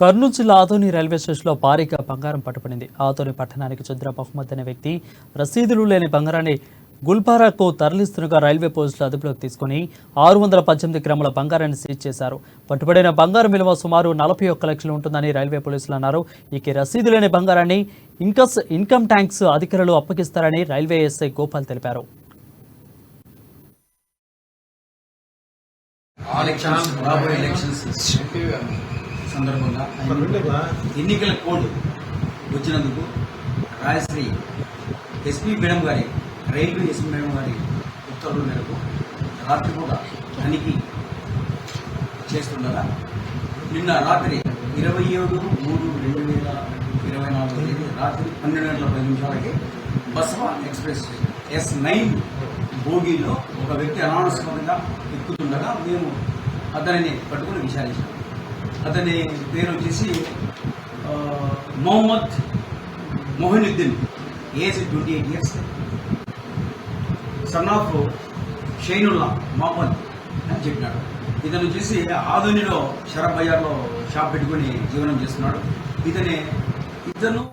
కర్నూలు జిల్లా ఆదోని రైల్వే స్టేషన్లో భారీగా బంగారం పట్టుబడింది. ఆదోని పట్టణానికి చెందిన మహమ్మద్ అనే వ్యక్తి రసీదులు లేని బంగారాన్ని గుల్బారాకు తరలిస్తుండగా రైల్వే పోలీసులు అదుపులోకి తీసుకుని 618 గ్రాముల బంగారాన్ని సీజ్ చేశారు. పట్టుబడిన బంగారం విలువ సుమారు 41 లక్షలు ఉంటుందని రైల్వే పోలీసులు అన్నారు. ఈ రసీదు లేని బంగారాన్ని ఇన్కమ్ ట్యాక్స్ అధికారులు అప్పగిస్తారని రైల్వే ఎస్ఐ గోపాల్ తెలిపారు. సందర్భంగా ఎన్నికల కోడ్ వచ్చినందుకు రాయశ్రీ ఎస్పీ మేడం గారి రైల్వే ఎస్పీ మేడం గారి ఉత్తర్వుల మేరకు రాత్రిపూట తనిఖీ చేస్తుండగా నిన్న రాత్రి 27/3/2024 రాత్రి 12:10 బసవ ఎక్స్ప్రెస్ S9 బోగీలో ఒక వ్యక్తి అనానుష్కంగా ఎక్కుతుండగా మేము అతనిని పట్టుకుని విచారించాము. అతని పేరు వచ్చేసి Mohammed Mohinuddin, age 28 years, son of Shainullah Mohammed అని చెప్పినాడు. ఇతను వచ్చేసి ఆదోనిలో షరఫ్ బజార్లో షాప్ పెట్టుకుని జీవనం చేస్తున్నాడు. ఇతను